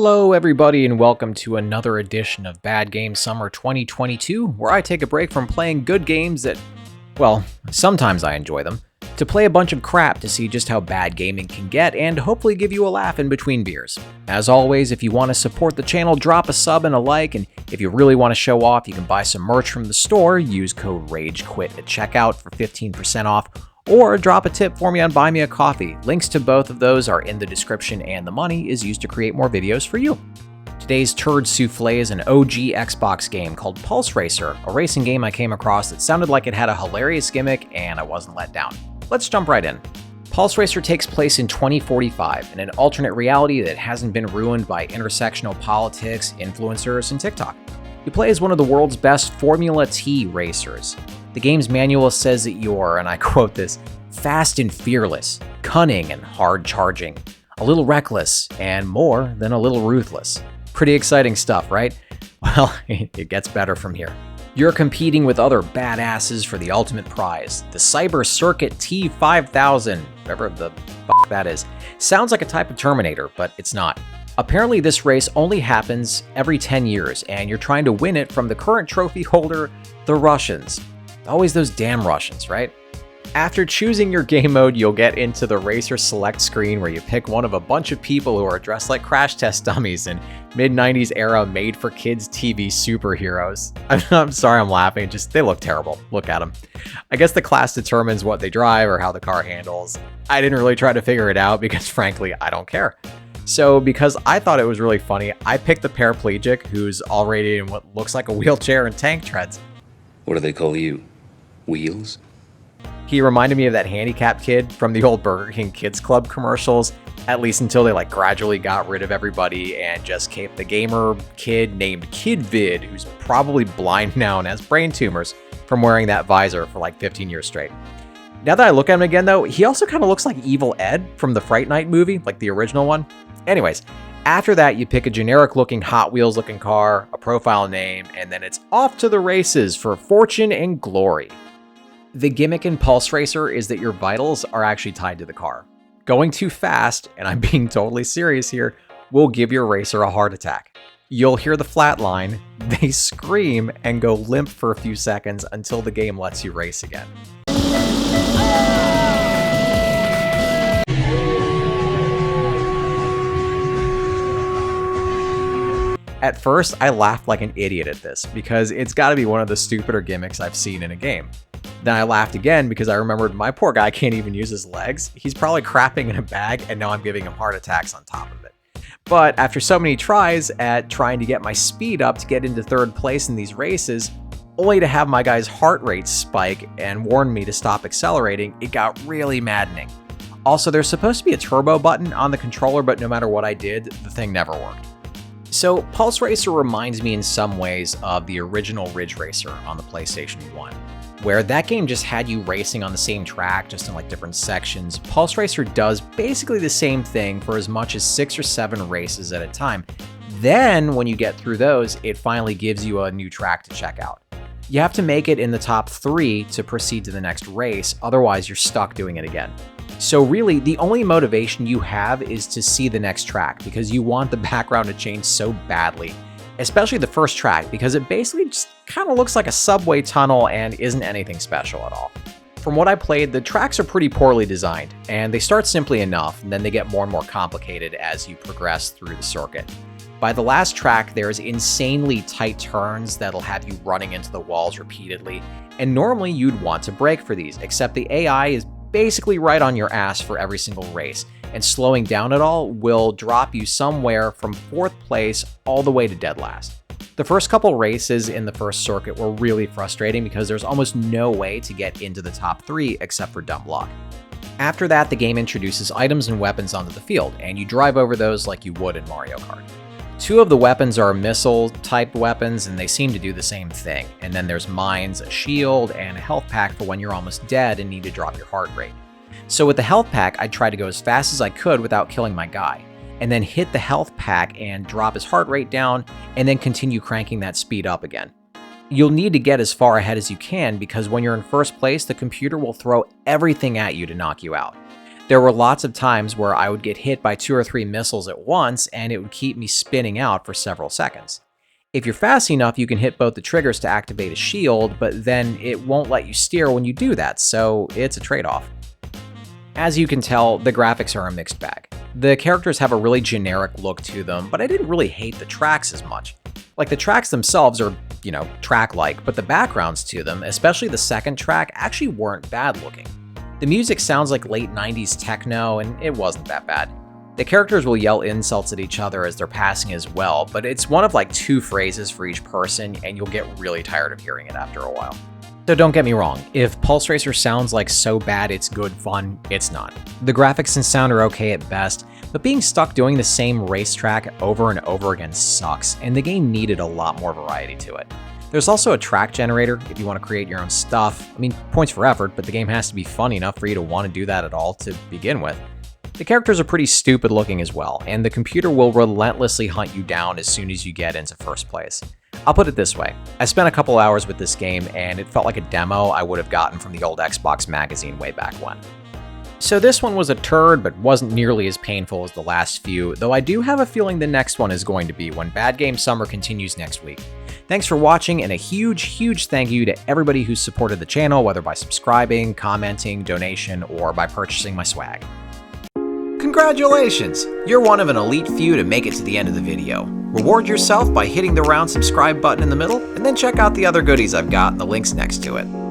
Hello everybody and welcome to another edition of Bad Game Summer 2022, where I take a break from playing good games that, well, sometimes I enjoy them, to play a bunch of crap to see just how bad gaming can get and hopefully give you a laugh in between beers. As always, if you want to support the channel, drop a sub and a like, and if you really want to show off, you can buy some merch from the store, use code RAGEQUIT at checkout for 15% off, or drop a tip for me on Buy Me a Coffee. Links to both of those are in the description, and the money is used to create more videos for you. Today's Turd Souffle is an OG Xbox game called Pulse Racer, a racing game I came across that sounded like it had a hilarious gimmick, and I wasn't let down. Let's jump right in. Pulse Racer takes place in 2045, in an alternate reality that hasn't been ruined by intersectional politics, influencers, and TikTok. You play as one of the world's best Formula T racers. The game's manual says that you're, and I quote this, fast and fearless, cunning and hard-charging, a little reckless, and more than a little ruthless. Pretty exciting stuff, right? Well, it gets better from here. You're competing with other badasses for the ultimate prize, the Cyber Circuit T5000, whatever the fuck that is. Sounds like a type of Terminator, but it's not. Apparently this race only happens every 10 years, and you're trying to win it from the current trophy holder, the Russians. Always those damn Russians, right? After choosing your game mode, you'll get into the Racer Select screen where you pick one of a bunch of people who are dressed like crash test dummies and mid-90s era made-for-kids TV superheroes. I'm sorry I'm laughing, just they look terrible. Look at them. I guess the class determines what they drive or how the car handles. I didn't really try to figure it out because frankly, I don't care. So because I thought it was really funny, I picked the paraplegic who's already in what looks like a wheelchair and tank treads. What do they call you? Wheels? He reminded me of that handicapped kid from the old Burger King Kids Club commercials, at least until they gradually got rid of everybody and just kept the gamer kid named KidVid, who's probably blind now and has brain tumors from wearing that visor for 15 years straight. Now that I look at him again though, he also kind of looks like Evil Ed from the Fright Night movie, like the original one. Anyways, after that you pick a generic looking Hot Wheels looking car, a profile name, and then it's off to the races for fortune and glory. The gimmick in Pulse Racer is that your vitals are actually tied to the car. Going too fast, and I'm being totally serious here, will give your racer a heart attack. You'll hear the flatline, they scream, and go limp for a few seconds until the game lets you race again. At first, I laughed like an idiot at this, because it's gotta be one of the stupider gimmicks I've seen in a game. Then I laughed again because I remembered my poor guy can't even use his legs. He's probably crapping in a bag, and now I'm giving him heart attacks on top of it. But after so many tries at trying to get my speed up to get into third place in these races, only to have my guy's heart rate spike and warn me to stop accelerating, it got really maddening. Also, there's supposed to be a turbo button on the controller, but no matter what I did, the thing never worked. So Pulse Racer reminds me in some ways of the original Ridge Racer on the PlayStation 1, where that game just had you racing on the same track, just in different sections. Pulse Racer does basically the same thing for as much as 6 or 7 races at a time. Then when you get through those, it finally gives you a new track to check out. You have to make it in the top 3 to proceed to the next race, otherwise you're stuck doing it again. So really, the only motivation you have is to see the next track, because you want the background to change so badly, especially the first track, because it basically just kind of looks like a subway tunnel and isn't anything special at all. From what I played, the tracks are pretty poorly designed, and they start simply enough, and then they get more and more complicated as you progress through the circuit. By the last track, there's insanely tight turns that'll have you running into the walls repeatedly, and normally you'd want to brake for these, except the AI is basically right on your ass for every single race, and slowing down at all will drop you somewhere from 4th place all the way to dead last. The first couple races in the first circuit were really frustrating because there's almost no way to get into the top 3 except for dumb luck. After that, the game introduces items and weapons onto the field, and you drive over those like you would in Mario Kart. 2 of the weapons are missile-type weapons, and they seem to do the same thing. And then there's mines, a shield, and a health pack for when you're almost dead and need to drop your heart rate. So with the health pack, I'd try to go as fast as I could without killing my guy, and then hit the health pack and drop his heart rate down, and then continue cranking that speed up again. You'll need to get as far ahead as you can, because when you're in first place, the computer will throw everything at you to knock you out. There were lots of times where I would get hit by 2 or 3 missiles at once, and it would keep me spinning out for several seconds. If you're fast enough, you can hit both the triggers to activate a shield, but then it won't let you steer when you do that, so it's a trade-off. As you can tell, the graphics are a mixed bag. The characters have a really generic look to them, but I didn't really hate the tracks as much. Like, the tracks themselves are, track-like, but the backgrounds to them, especially the second track, actually weren't bad looking. The music sounds like late 90s techno, and it wasn't that bad. The characters will yell insults at each other as they're passing as well, but it's one of like 2 phrases for each person, and you'll get really tired of hearing it after a while. So don't get me wrong, if Pulse Racer sounds like so bad it's good fun, it's not. The graphics and sound are okay at best, but being stuck doing the same racetrack over and over again sucks, and the game needed a lot more variety to it. There's also a track generator if you want to create your own stuff. I mean, points for effort, but the game has to be fun enough for you to want to do that at all to begin with. The characters are pretty stupid looking as well, and the computer will relentlessly hunt you down as soon as you get into first place. I'll put it this way, I spent a couple hours with this game and it felt like a demo I would have gotten from the old Xbox magazine way back when. So this one was a turd, but wasn't nearly as painful as the last few, though I do have a feeling the next one is going to be when Bad Game Summer continues next week. Thanks for watching, and a huge thank you to everybody who's supported the channel, whether by subscribing, commenting, donation, or by purchasing my swag. Congratulations! You're one of an elite few to make it to the end of the video. Reward yourself by hitting the round subscribe button in the middle, and then check out the other goodies I've got in the links next to it.